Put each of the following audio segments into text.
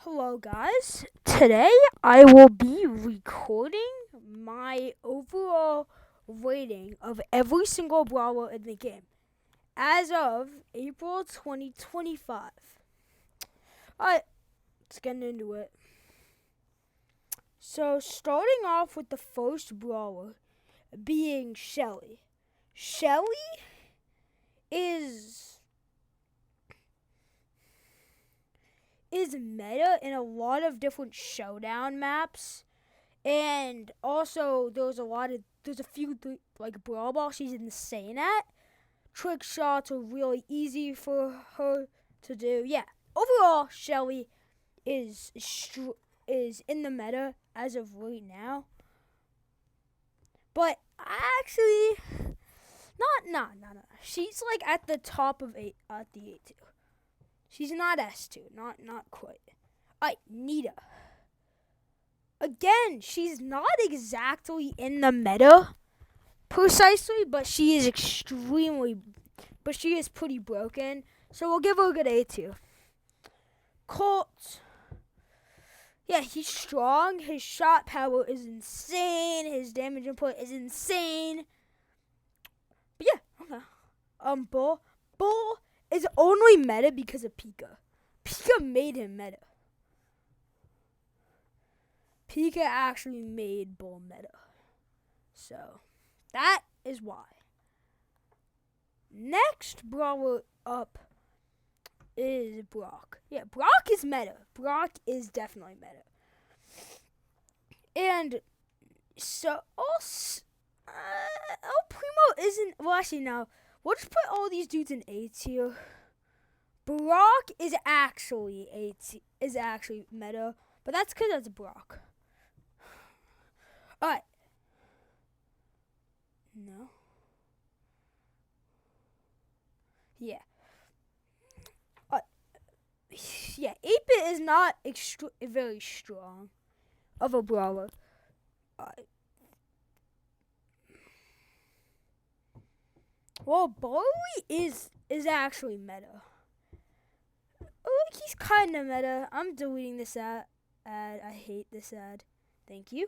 Hello guys, today I will be recording my overall rating of every single brawler in the game as of April 2025. Alright, let's get into it. So starting off with the first brawler being Shelly. Shelly is meta in a lot of different showdown maps, and also there's a few like brawl ball she's insane at. Trick shots are really easy for her to do. Yeah, overall Shelly is in the meta as of right now, but actually not. She's like at the top of at the 8 tier. She's not S2, not quite. Alright, Nita. Again, she's not exactly in the meta precisely, but she is pretty broken. So we'll give her a good A tier. Colt. Yeah, he's strong. His shot power is insane. His damage input is insane. But yeah, okay. Bull is only meta because of Pika. Pika made him meta. Pika actually made Bull meta. So, that is why. Next brawler up is Brock. Yeah, Brock is meta. Brock is definitely meta. And so, El Primo isn't, well actually no. We'll just put all these dudes in A tier. Brock is actually meta, but that's because that's Brock. Alright. No. Yeah. Yeah, 8-bit is not very strong of a brawler. Well, Barley is actually meta. He's kind of meta. I'm deleting this ad. I hate this ad. Thank you.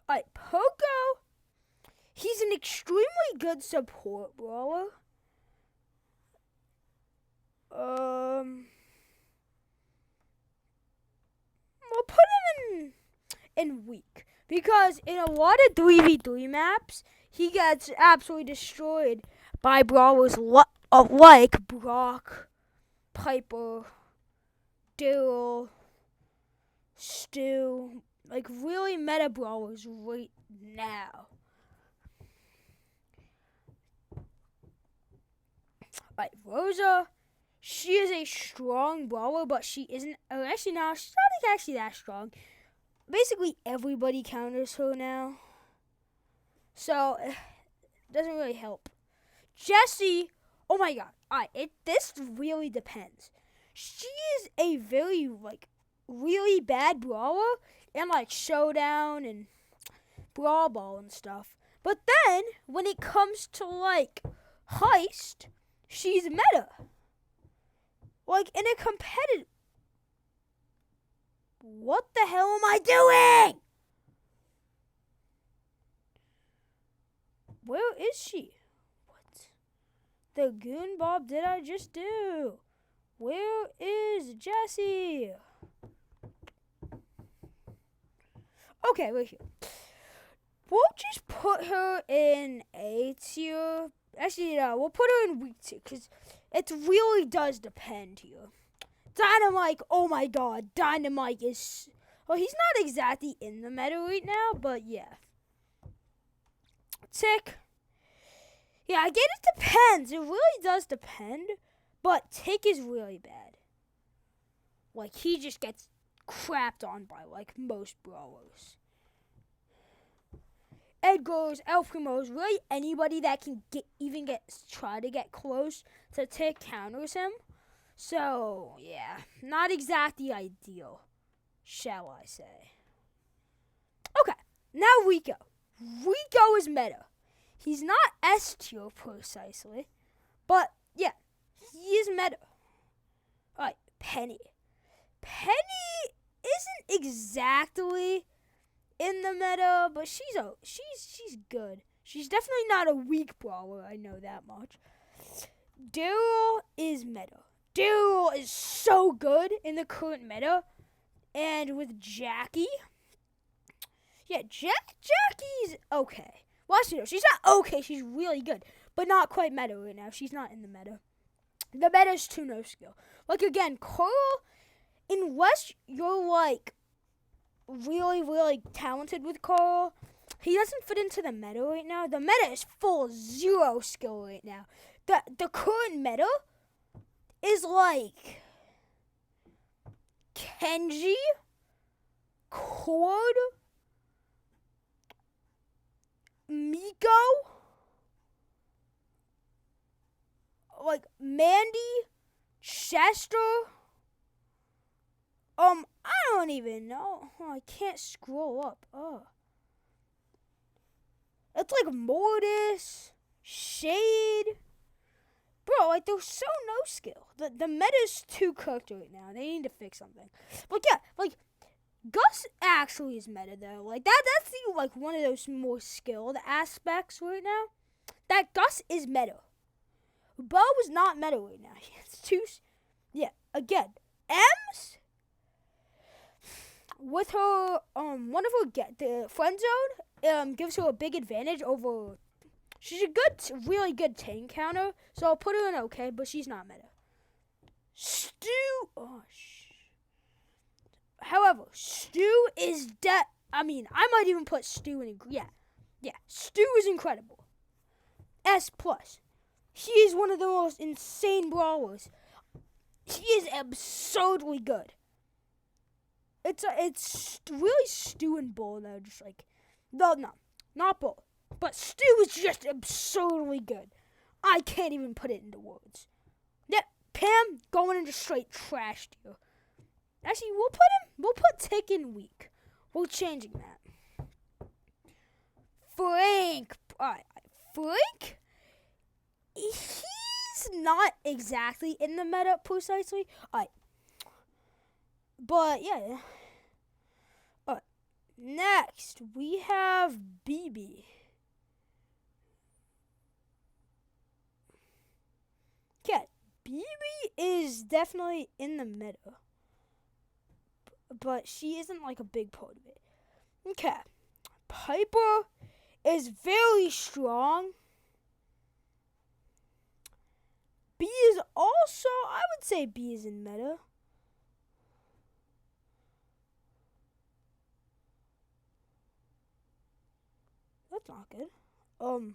Alright, Poco. He's an extremely good support brawler. We'll put him in weak, because in a lot of 3v3 maps, he gets absolutely destroyed by brawlers like Brock, Piper, Daryl, Stu, like really meta brawlers right now. Like Rosa, she is a strong brawler, but she isn't. Actually, no, she's not actually that strong. Basically, everybody counters her now, so it doesn't really help. Jessie, oh my god! This really depends. She is a very really bad brawler in showdown and brawl ball and stuff. But then when it comes to heist, she's meta. In a competitive. What the hell am I doing? Where is she? What the goon bob did I just do? Where is Jessie? Okay, right here. We'll just put her in A tier. Actually, no, we'll put her in weak tier because it really does depend here. Dynamite, oh my god, Dynamite is... Well, he's not exactly in the meta right now, but yeah. Tick. Yeah, I get it depends. It really does depend, but Tick is really bad. He just gets crapped on by, most brawlers. Edgar's, El Primo's, really anybody that can try to get close to Tick counters him. So, yeah, not exactly ideal, shall I say. Okay, now Rico. Rico is meta. He's not S tier precisely, but yeah, he is meta. Alright, Penny. Penny exactly in the meta, but she's good. She's definitely not a weak brawler. I know that much. Daryl is meta. Daryl is so good in the current meta, and with Jackie, yeah, Jackie's okay. Well, actually, no, she's not okay. She's really good, but not quite meta right now. She's not in the meta. The meta is too no skill. Like again, Carl, unless you're like really, really talented with Carl, he doesn't fit into the meta right now. The meta is full of zero skill right now. The current meta is like Kenji, Cord, Miko, like Mandy, Chester. I don't even know. Oh, I can't scroll up. Oh. It's like Mortis, Shade. Bro, like, they're so no skill. The meta's too cooked right now. They need to fix something. But yeah, like, Gus actually is meta, though. Like, that's the, like, one of those more skilled aspects right now. That Gus is meta. Bo is not meta right now. It's too, yeah, again, Ems, with her, one of her, the friend zone, gives her a big advantage over. She's a good, really good tank counter, so I'll put her in okay, but she's not meta. Stu, however, Stu is I might even put Stu in, yeah, Stu is incredible. S+. He is one of the most insane brawlers. He is absurdly good. It's really Stu and Bull, though, just like, no, not Bull. But Stu is just absurdly good. I can't even put it into words. Yep, Pam going into straight trash tier. Actually, we'll put Tick in weak. We're changing that. Frank. Alright, Frank, he's not exactly in the meta precisely. Alright. But, yeah. Alright. Next, we have BB. Yeah, BB is definitely in the meta, but she isn't like a big part of it. Okay, Piper is very strong. B is also, I would say B is in meta. That's not good. Okay,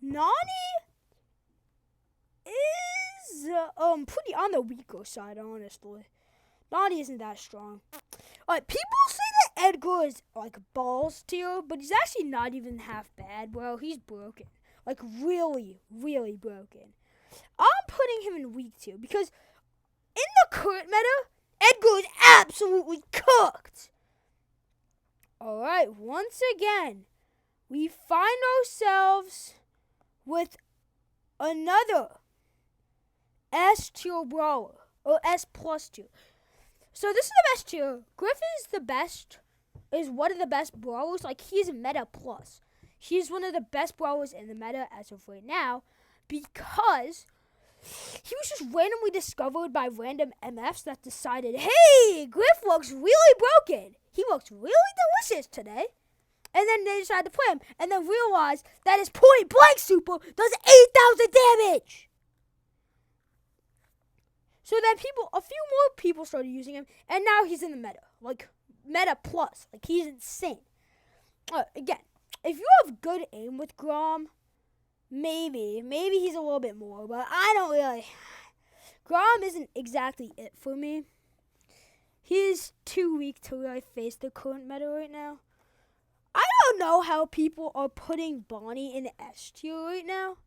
Nani is pretty on the weaker side, honestly. Nani isn't that strong. Alright, people say that Edgar is like balls tier, but he's actually not even half bad, bro. He's broken. Like really, really broken. I'm putting him in weak tier because in the current meta, Edgar is absolutely cooked. Alright, once again, we find ourselves with another S tier brawler, or S+ tier. So this is the best tier. Griff is one of the best brawlers. Like, he's a meta plus. He's one of the best brawlers in the meta as of right now because he was just randomly discovered by random MFs that decided, hey, Griff looks really broken. He looks really delicious today. And then they decided to play him and then realized that his point blank super does 8,000 damage. So then a few more people started using him, and now he's in the meta. Like, meta plus. Like, he's insane. Again, if you have good aim with Grom, maybe he's a little bit more, but I don't really. Grom isn't exactly it for me. He's too weak to really face the current meta right now. I don't know how people are putting Bonnie in S tier right now,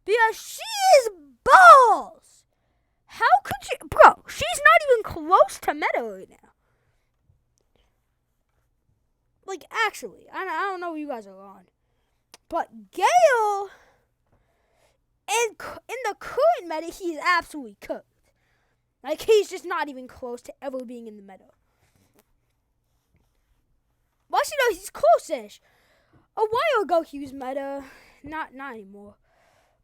because she is balls. How could she? Bro, she's not even close to meta right now. Like, actually, I don't know what you guys are on. But Gale, in the current meta, he's absolutely cooked. Like, he's just not even close to ever being in the meta. Well, actually, no, he's close-ish. A while ago, he was meta. Not anymore.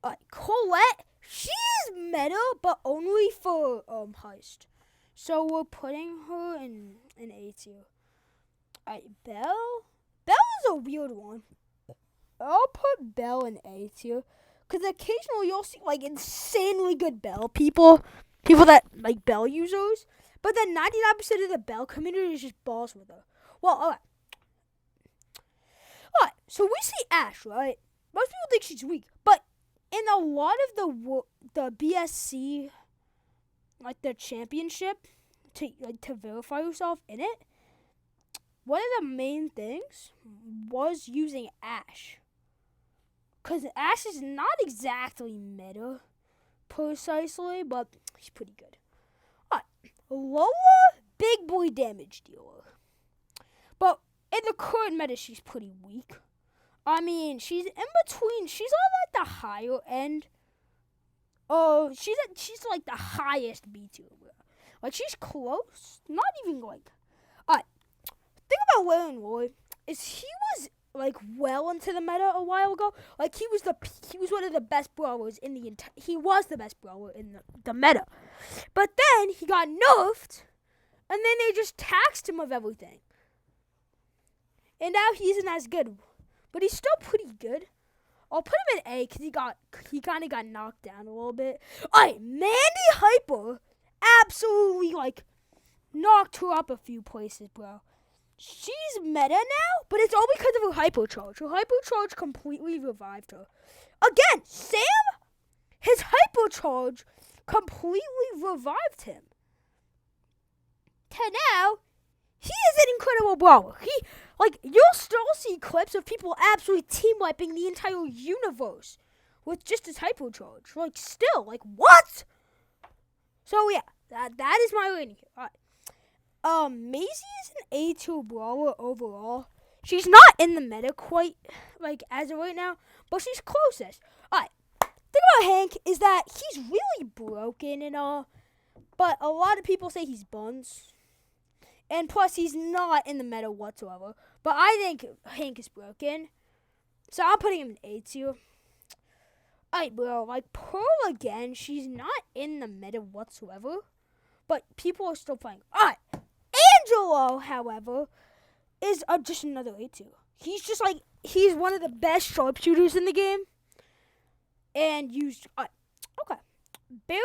Colette, she's meta, but only for heist. So we're putting her in A tier. Alright, Belle. Belle is a weird one. I'll put Belle in A tier. Because occasionally you'll see, like, insanely good Belle people. People that, like, Belle users. But then 99% of the Belle community is just balls with her. Well, alright. Alright, so we see Ashe, right? Most people think she's weak. But in a lot of the BSC, like, the championship, to verify yourself in it, one of the main things was using Ashe. Because Ashe is not exactly meta, precisely, but he's pretty good. Alright, Lola, big boy damage dealer. But in the current meta, she's pretty weak. I mean, she's in between. She's on, like, the higher end. Oh, she's like the highest B tier. Like, she's close. Not even, like... Alright, thing about Laren Roy is he was, like, well into the meta a while ago. Like, he was one of the best brawlers in the he was the best brawler in the meta. But then he got nerfed, and then they just taxed him of everything. And now he isn't as good, but he's still pretty good. I'll put him in A because he kind of got knocked down a little bit. Alright, Mandy Hyper absolutely, like, knocked her up a few places, bro. She's meta now, but it's all because of her hypercharge. Her hypercharge completely revived her. Again, Sam, his hypercharge completely revived him. To now, he is an incredible brawler. You'll still see clips of people absolutely team-wiping the entire universe with just his hypercharge. Like, still, like, what? So, yeah, that is my rating here. All right. Maisie is an A2 brawler overall. She's not in the meta quite, like, as of right now, but she's closest. Alright, thing about Hank is that he's really broken and all, but a lot of people say he's buns. And plus, he's not in the meta whatsoever. But I think Hank is broken, so I'm putting him in A tier. Alright, bro, like, Pearl again, she's not in the meta whatsoever, but people are still playing. Alright. Angelo, however, is just another A2. He's just like, he's one of the best sharpshooters in the game. And used, okay. Barry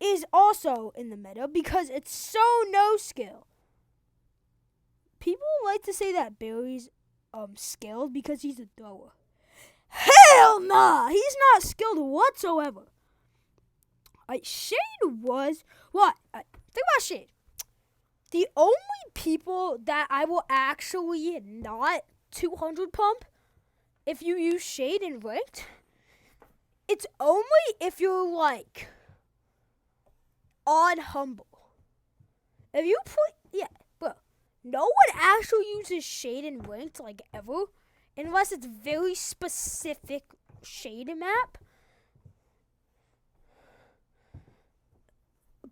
is also in the meta because it's so no skill. People like to say that Barry's skilled because he's a thrower. Hell nah! He's not skilled whatsoever. Shade was, what? Think about Shade. The only people that I will actually not 200 pump if you use Shade in ranked, it's only if you're, like, on humble. If you bro, no one actually uses Shade in ranked, like, ever, unless it's very specific Shade map.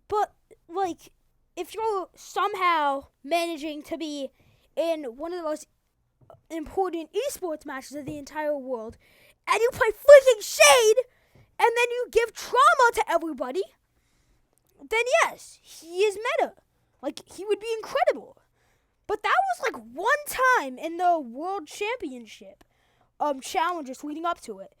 But, like, if you're somehow managing to be in one of the most important esports matches of the entire world, and you play freaking Shade, and then you give trauma to everybody, then yes, he is meta. Like, he would be incredible. But that was, like, one time in the World Championship challenges leading up to it.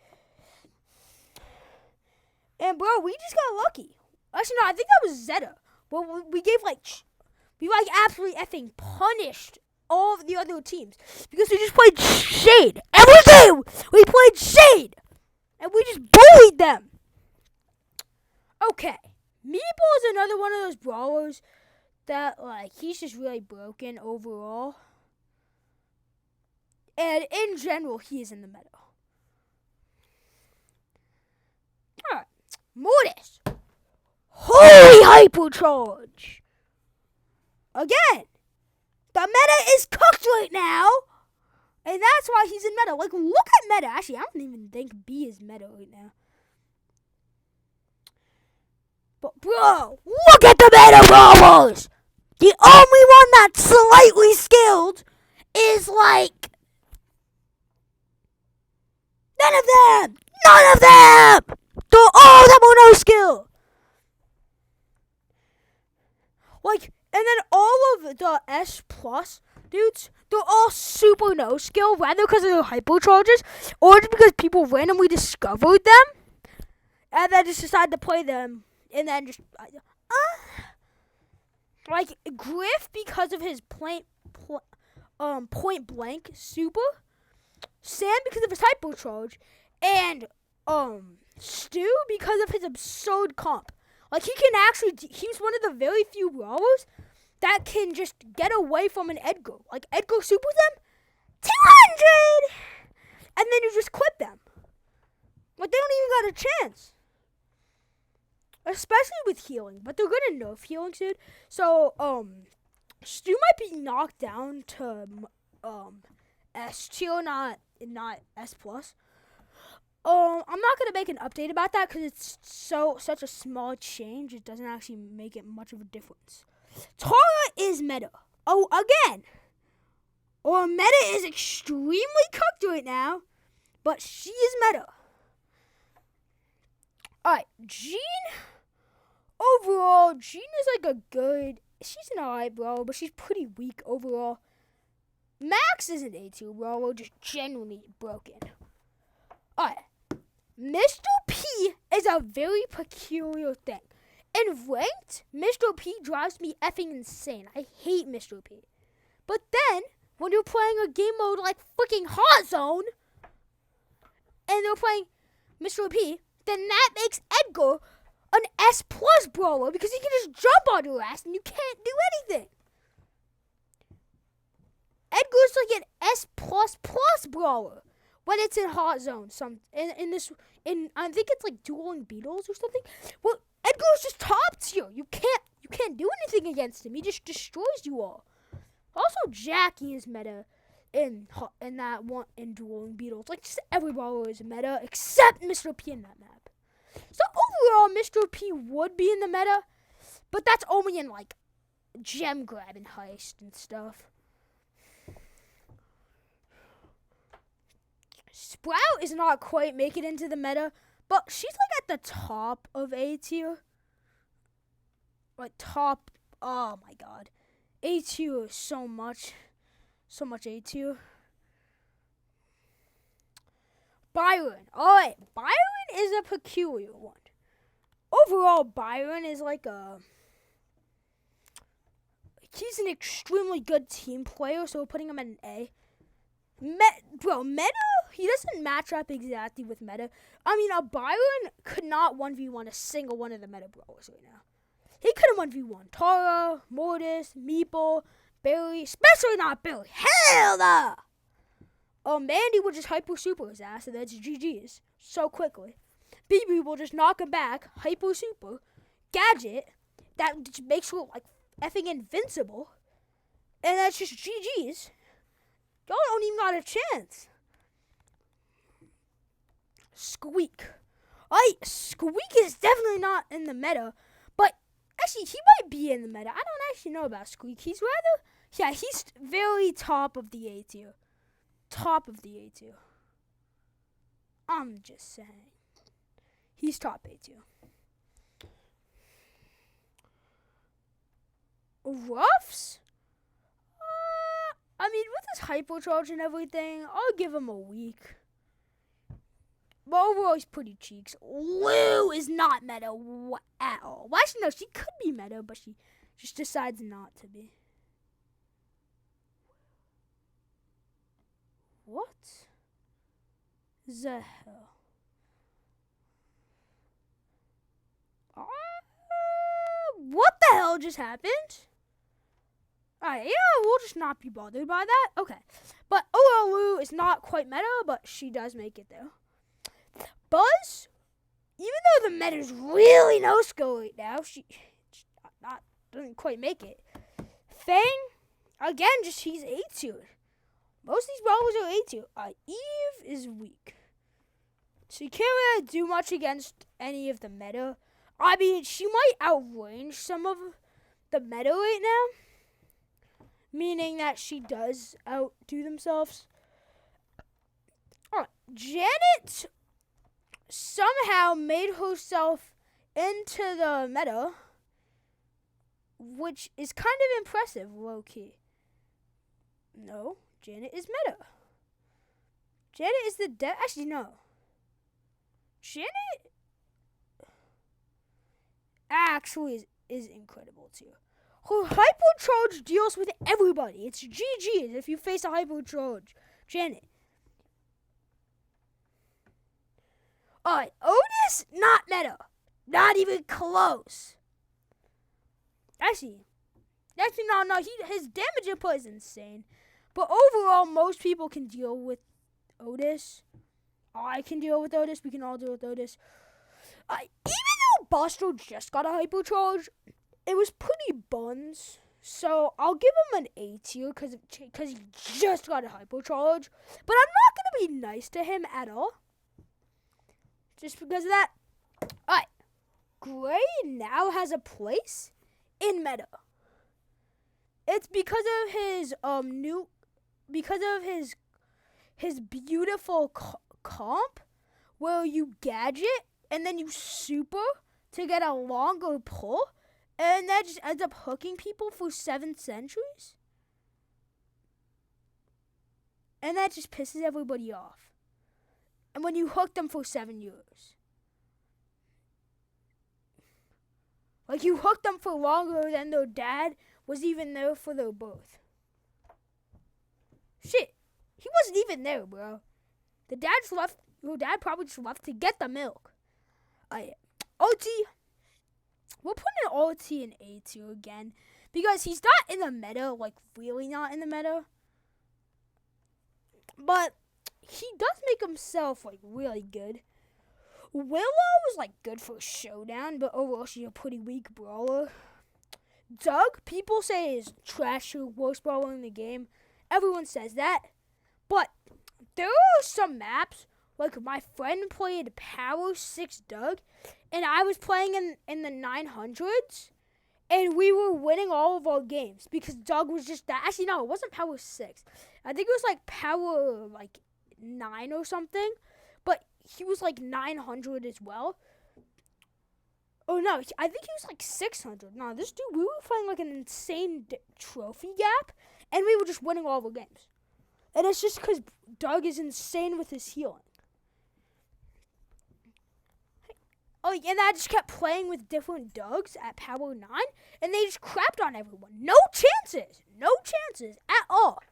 And, bro, we just got lucky. Actually, no, I think that was Zeta. Well, we absolutely effing punished all of the other teams because we just played Shade. Every game we played Shade, and we just bullied them. Okay, Meeple is another one of those brawlers that, like, he's just really broken overall. And in general, he is in the meta. Alright, Mortis. Holy hypercharge! Again, the meta is cooked right now, and that's why he's in meta. Like, look at meta. Actually, I don't even think B is meta right now. But bro, look at the meta brawlers! The only one that's slightly skilled is like none of them! None of them! All of them are no skill! Like, and then all of the S plus dudes, they're all super no skill, whether because of their hypercharges or just because people randomly discovered them and then just decided to play them and then just like Griff because of his point blank super, Sam because of his hypercharge, and Stu because of his absurd comp. Like he's one of the very few brawlers that can just get away from an Edgar. Like Edgar supers them 200, and then you just clip them. Like they don't even got a chance. Especially with healing, but they're gonna nerf healing soon. So Stu might be knocked down to S tier, not S plus. I'm not gonna make an update about that because it's such a small change. It doesn't actually make it much of a difference. Tara is meta. Oh, again. Or meta is extremely cooked right now, but she is meta. Alright, Jean. Overall, Jean is like she's an alright brawler, but she's pretty weak overall. Max is an A2 brawler, just genuinely broken. Alright. Mr. P is a very peculiar thing. In ranked, Mr. P drives me effing insane. I hate Mr. P. But then, when you're playing a game mode like freaking Hot Zone, and they're playing Mr. P, then that makes Edgar an S plus brawler because he can just jump on your ass and you can't do anything. Edgar's like an S plus brawler when it's in Hot Zone. I think it's like dueling beetles or something. Well, Edgar's just top tier. You can't do anything against him. He just destroys you all. Also, Jackie is meta in that one in dueling beetles. Like just every brawler is meta except Mr. P in that map. So overall, Mr. P would be in the meta, but that's only in like gem grab and heist and stuff. Sprout is not quite making it into the meta, but she's like at the top of A tier. Like top, oh my god. A tier is so much A tier. Byron. Alright, Byron is a peculiar one. Overall, Byron is like he's an extremely good team player, so we're putting him at an A. Meta, he doesn't match up exactly with meta. I mean, a Byron could not 1v1 a single one of the meta brawlers right now. He could have 1v1 Tara, Mortis, Meeple, Barry, especially not Barry. Hell no! Mandy will just hyper super his ass, and that's GG's so quickly. BB will just knock him back, hyper super, gadget, that just makes her like effing invincible, and that's just GG's. Y'all don't even got a chance. Squeak. Squeak is definitely not in the meta, but actually he might be in the meta. I don't actually know about Squeak. He's very top of the A tier. Top of the A tier. I'm just saying. He's top A tier. Ruffs? I mean, with his hypercharge and everything, I'll give him a week. But overall, he's pretty cheeks. Lou is not meta at all. Well, actually, no, she could be meta, but she just decides not to be. What the hell? What the hell just happened? Alright, yeah, we'll just not be bothered by that. Okay. But overall, Lou is not quite meta, but she does make it there. Buzz, even though the meta's really no skill right now, she doesn't quite make it. Fang, again, he's A tier. Most of these brawlers are A tier. Eve is weak. She can't really do much against any of the meta. I mean, she might outrange some of the meta right now, meaning that she does outdo themselves. Alright, Janet somehow made herself into the meta, which is kind of impressive, low-key. No, Janet is meta. Janet is the actually, no. Janet actually is incredible, too. Her hypercharge deals with everybody. It's GG's if you face a hypercharge. Janet. Alright, Otis, not meta. Not even close. Actually, no. His damage input is insane. But overall, most people can deal with Otis. I can deal with Otis. We can all deal with Otis. Even though Buster just got a hypercharge, it was pretty buns. So I'll give him an A tier because he just got a hypercharge. But I'm not going to be nice to him at all. Just because of that. Alright. Gray now has a place in meta. It's because of his his beautiful comp where you gadget and then you super to get a longer pull, and that just ends up hooking people for 7 centuries. And that just pisses everybody off. And when you hook them for 7 years. Like, you hooked them for longer than their dad was even there for their birth. Shit. He wasn't even there, bro. Your dad probably just left to get the milk. OT. We're putting OT in A tier again. Because he's not in the meta, like, really not in the meta. But he does make himself, like, really good. Willow was, like, good for a showdown, but overall she's a pretty weak brawler. Doug, people say is trash or worst brawler in the game. Everyone says that. But there are some maps, like my friend played Power 6 Doug, and I was playing in the 900s, and we were winning all of our games because Doug was just that. Actually, no, it wasn't Power 6. I think it was like Power 9 or something, but he was like 900 as well. Oh no, I think he was like 600. No, this dude, we were playing like an insane trophy gap, and we were just winning all of our games. And it's just because Doug is insane with his healing. Oh, and I just kept playing with different Dougs at Power 9, and they just crapped on everyone. No chances at all.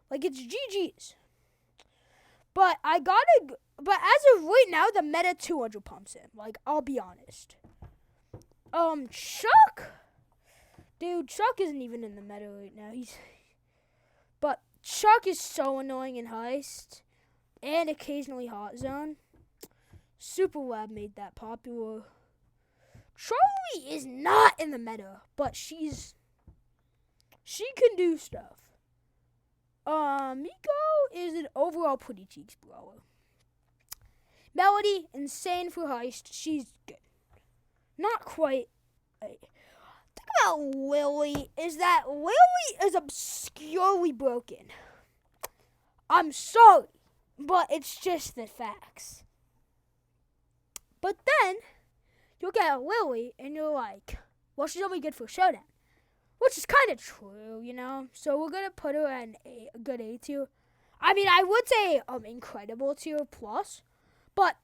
Like, it's GG's. But as of right now, the meta 200 pumps him. Like, I'll be honest. Chuck. Dude, Chuck isn't even in the meta right now. But Chuck is so annoying in Heist and occasionally Hot Zone. Super Lab made that popular. Charlie is not in the meta, but she can do stuff. Miko is an overall pretty cheeks brawler. Melody, insane for Heist. She's good. Not quite. The thing about Lily is that Lily is obscurely broken. I'm sorry, but it's just the facts. But then, you'll get Lily, and you're like, well, she's only good for Showdown. Which is kind of true, you know? So we're going to put her at a good A tier. I mean, I would say incredible tier plus, but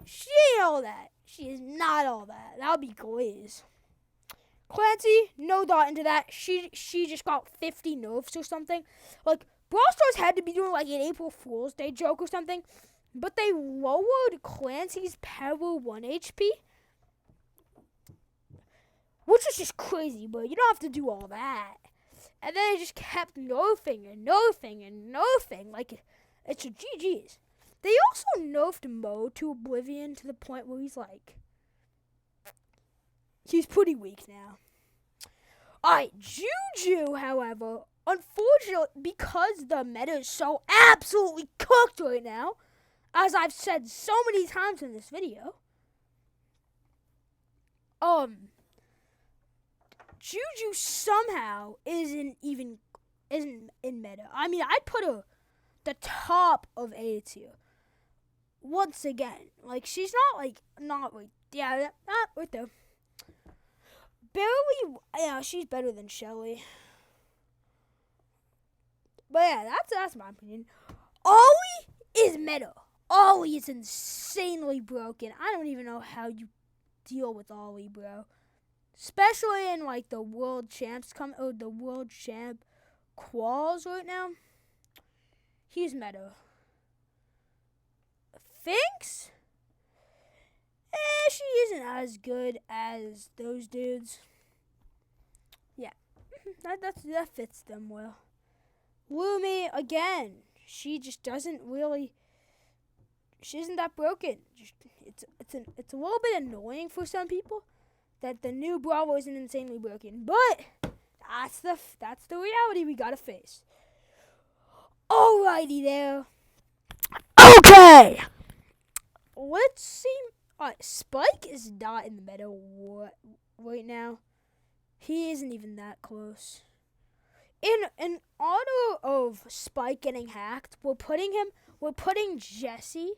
she ain't all that. She is not all that. That would be Glaze. Clancy, no thought into that. She just got 50 nerfs or something. Like, Brawl Stars had to be doing like an April Fool's Day joke or something, but they lowered Clancy's power 1 HP, which is just crazy, but you don't have to do all that. And then they just kept nerfing and nerfing and nerfing. Like, it's a GG's. They also nerfed Mo to oblivion to the point where he's pretty weak now. Alright, Juju, however, unfortunately, because the meta is so absolutely cooked right now, as I've said so many times in this video, Juju somehow isn't in meta. I mean, I'd put her the top of A tier. Once again, like she's not right there. Barely, yeah, she's better than Shelly. But yeah, that's my opinion. Ollie is meta. Ollie is insanely broken. I don't even know how you deal with Ollie, bro. Especially in like the world champ quals right now. He's meta. Finks? She isn't as good as those dudes. Yeah, that fits them well. Lumi, again, she just doesn't really. She isn't that broken. It's a little bit annoying for some people that the new brawler isn't insanely broken, but that's the reality we gotta face. Alrighty there. Okay, let's see. Spike is not in the meta right now. He isn't even that close. In honor of Spike getting hacked, we're putting Jesse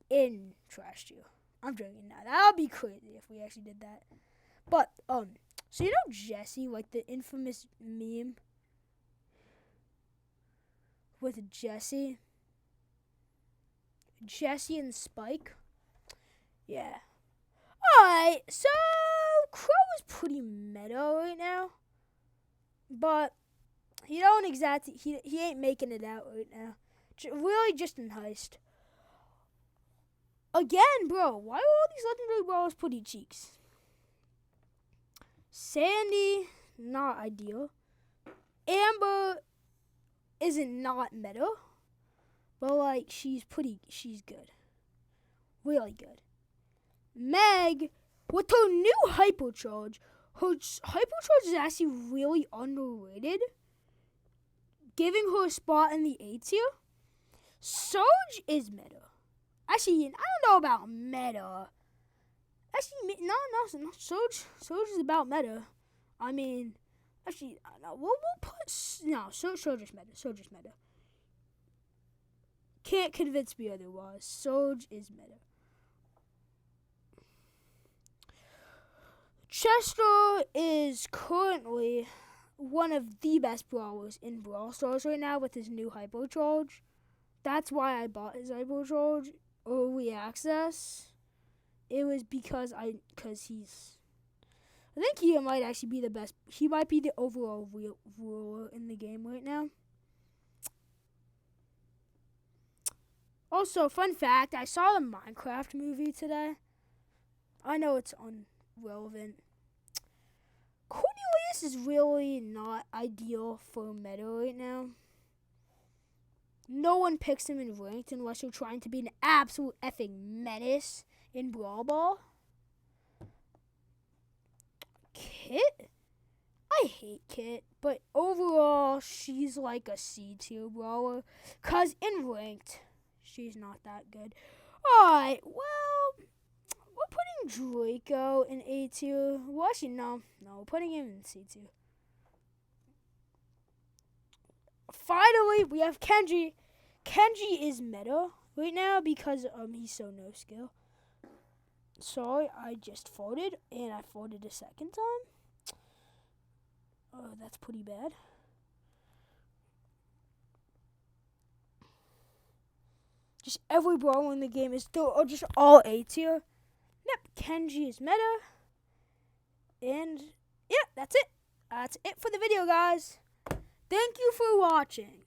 in trash tier. I'm joking now. That would be crazy if we actually did that. But so you know Jesse, like the infamous meme with Jesse and Spike. Yeah. Alright, so Crow is pretty meta right now. But he don't exactly he ain't making it out right now. Really just in heist. Again, bro, why are all these legendary brawlers pretty cheeks? Sandy, not ideal. Amber isn't not meta. But like she's good. Really good. Meg, with her new hypercharge, her hypercharge is actually really underrated, giving her a spot in the A tier. Surge is meta. Actually, I don't know about meta. Actually, no, Surge is about meta. I mean, actually, no, we'll put Surge is meta. Can't convince me otherwise. Surge is meta. Chester is currently one of the best brawlers in Brawl Stars right now with his new hypercharge. That's why I bought his hypercharge early access. It was because he's. I think he might actually be the best. He might be the overall ruler in the game right now. Also, fun fact: I saw the Minecraft movie today. I know it's irrelevant. Cornelius is really not ideal for meta right now. No one picks him in ranked unless you're trying to be an absolute effing menace in Brawl Ball. Kit? I hate Kit, but overall, she's like a C tier brawler. Because in ranked, she's not that good. Alright, well, we're putting Draco in A tier. Well, actually, no, we're putting him in C tier. Finally, we have Kenji. Kenji is meta right now because he's so no skill. Sorry, I just folded, and I folded a second time. Oh, that's pretty bad. Just every brawler in the game is still just all A tier. Yep, Kenji is meta. And, yeah, that's it. That's it for the video, guys. Thank you for watching.